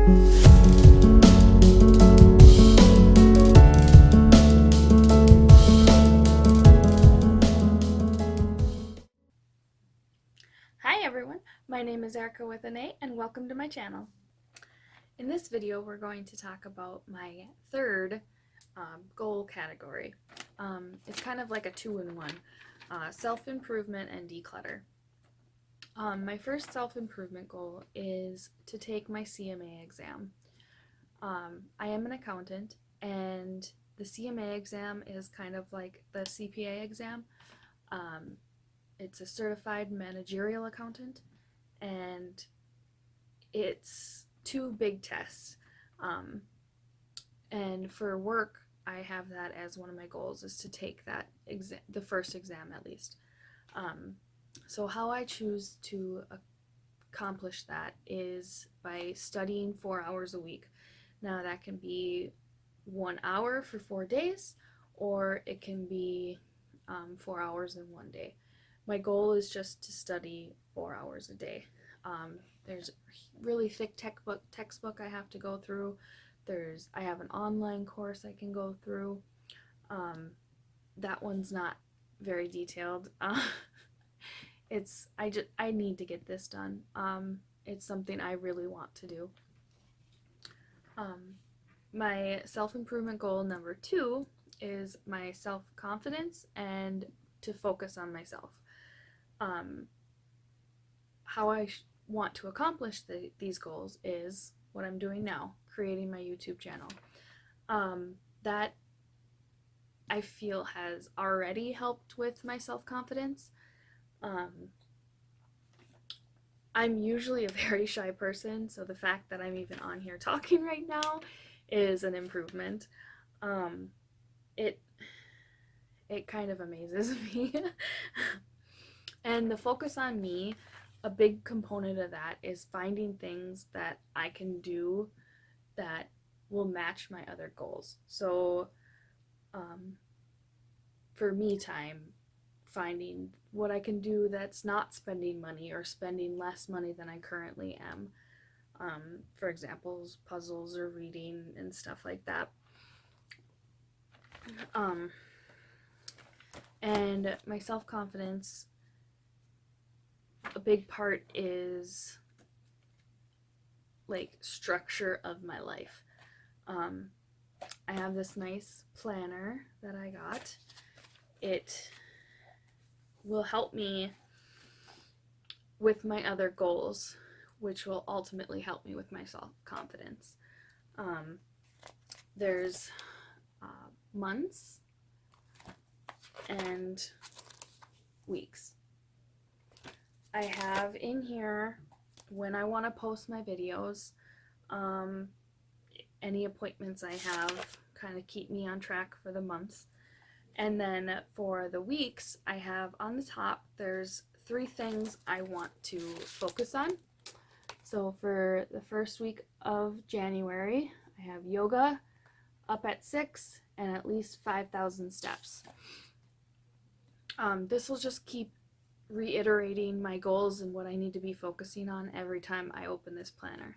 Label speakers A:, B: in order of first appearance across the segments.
A: Hi everyone, my name is Erica with an A and welcome to my channel. In this video we're going to talk about my third goal category. It's kind of like a two-in-one, self-improvement and declutter. My first self-improvement goal is to take my CMA exam. I am an accountant and the CMA exam is kind of like the CPA exam. It's a certified managerial accountant, and it's two big tests. And for work, I have that as one of my goals, is to take that exam, the first exam at least. So how I choose to accomplish that is by studying 4 hours a week. Now that can be 1 hour for 4 days, or it can be 4 hours in 1 day. My goal is just to study 4 hours a day. There's a really thick textbook I have to go through. I have an online course I can go through. That one's not very detailed. I need to get this done. It's something I really want to do. My self-improvement goal number 2 is my self-confidence and to focus on myself. How I want to accomplish these goals is what I'm doing now, creating my YouTube channel. That I feel has already helped with my self-confidence. I'm usually a very shy person, so the fact that I'm even on here talking right now is an improvement. It kind of amazes me. And the focus on me, a big component of that is finding things that I can do that will match my other goals. So for me time, finding what I can do that's not spending money or spending less money than I currently am. For example, puzzles or reading and stuff like that. And my self-confidence, a big part is like structure of my life. I have this nice planner that I got. It will help me with my other goals, which will ultimately help me with my self-confidence. There's months and weeks. I have in here when I want to post my videos, any appointments I have, kind of keep me on track for the months. And then for the weeks, I have on the top, there's 3 things I want to focus on. So for the first week of January, I have yoga up at 6 and at least 5,000 steps. This will just keep reiterating my goals and what I need to be focusing on every time I open this planner.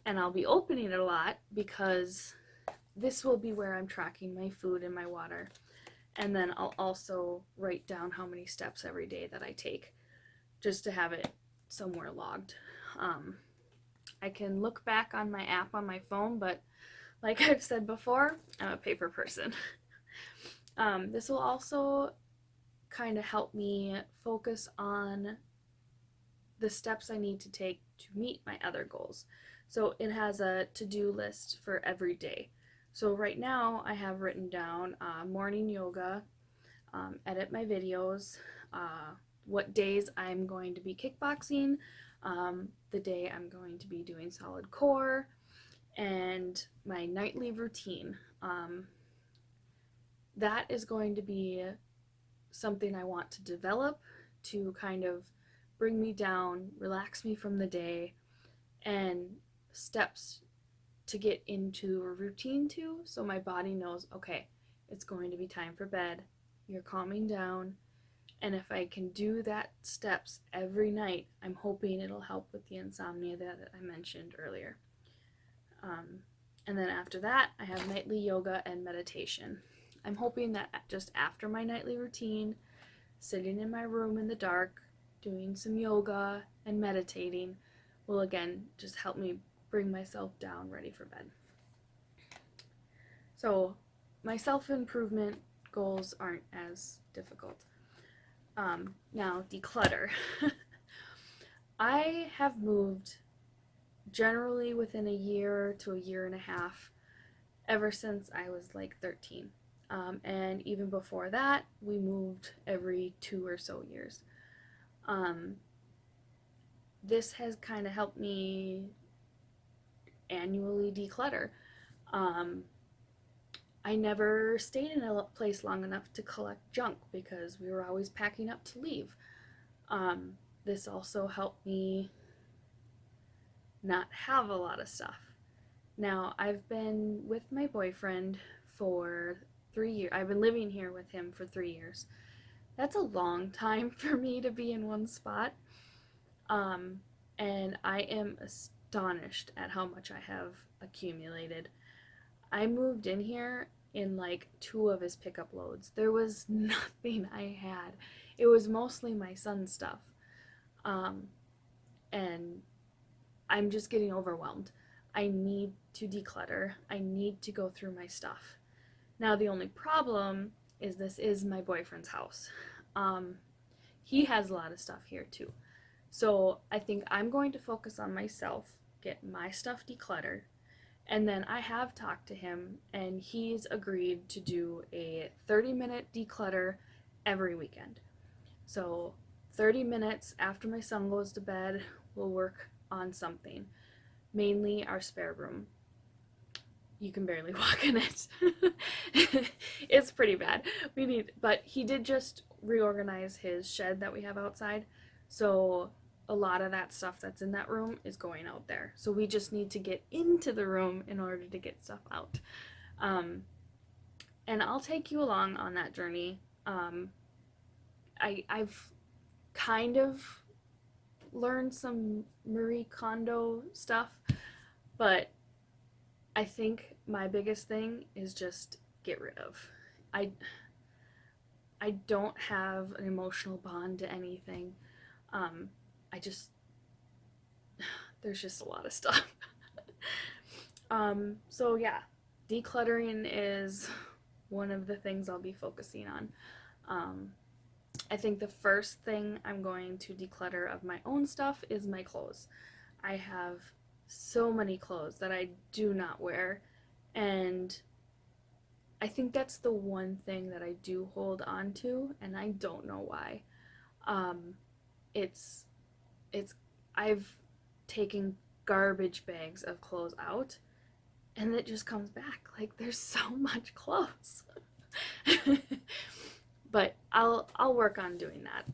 A: And I'll be opening it a lot because this will be where I'm tracking my food and my water. And then I'll also write down how many steps every day that I take, just to have it somewhere logged. I can look back on my app on my phone, but like I've said before, I'm a paper person. This will also kind of help me focus on the steps I need to take to meet my other goals. So it has a to-do list for every day. So right now I have written down morning yoga, edit my videos, what days I'm going to be kickboxing, the day I'm going to be doing solid core, and my nightly routine. That is going to be something I want to develop to kind of bring me down, relax me from the day, and steps to get into a routine too, so my body knows, okay, it's going to be time for bed, you're calming down, and if I can do that steps every night, I'm hoping it'll help with the insomnia that I mentioned earlier. And then after that, I have nightly yoga and meditation. I'm hoping that just after my nightly routine, sitting in my room in the dark, doing some yoga and meditating will again just help me bring myself down ready for bed. So my self-improvement goals aren't as difficult. Now, declutter. I have moved generally within a year to a year and a half ever since I was like 13. And even before that, we moved every 2 or so years. This has kind of helped me annually declutter. I never stayed in a place long enough to collect junk because we were always packing up to leave. This also helped me not have a lot of stuff. Now, I've been with my boyfriend for 3 years. I've been living here with him for 3 years. That's a long time for me to be in one spot. And I am astonished at how much I have accumulated. I moved in here in like 2 of his pickup loads. There was nothing I had. It was mostly my son's stuff. And I'm just getting overwhelmed. I need to declutter. I need to go through my stuff. Now, the only problem is this is my boyfriend's house. He has a lot of stuff here too. So I think I'm going to focus on myself, get my stuff decluttered, and then I have talked to him and he's agreed to do a 30-minute declutter every weekend. So 30 minutes after my son goes to bed, we'll work on something, mainly our spare room. You can barely walk in it. It's pretty bad. But he did just reorganize his shed that we have outside. So a lot of that stuff that's in that room is going out there. So we just need to get into the room in order to get stuff out. And I'll take you along on that journey. I've kind of learned some Marie Kondo stuff, but I think my biggest thing is just get rid of. I don't have an emotional bond to anything. There's just a lot of stuff. So yeah, decluttering is one of the things I'll be focusing on. I think the first thing I'm going to declutter of my own stuff is my clothes. I have so many clothes that I do not wear, and I think that's the one thing that I do hold on to, and I don't know why. It's I've taken garbage bags of clothes out, and it just comes back. Like, there's so much clothes. But I'll work on doing that.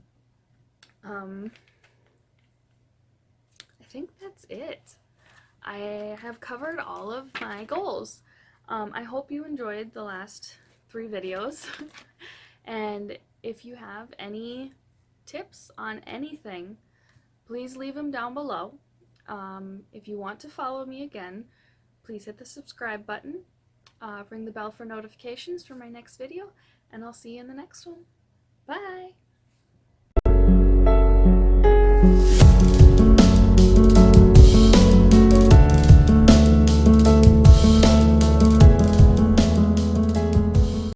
A: I think that's it. I have covered all of my goals. I hope you enjoyed the last 3 videos. And if you have any tips on anything, please leave them down below. If you want to follow me again, please hit the subscribe button, ring the bell for notifications for my next video, and I'll see you in the next one. Bye!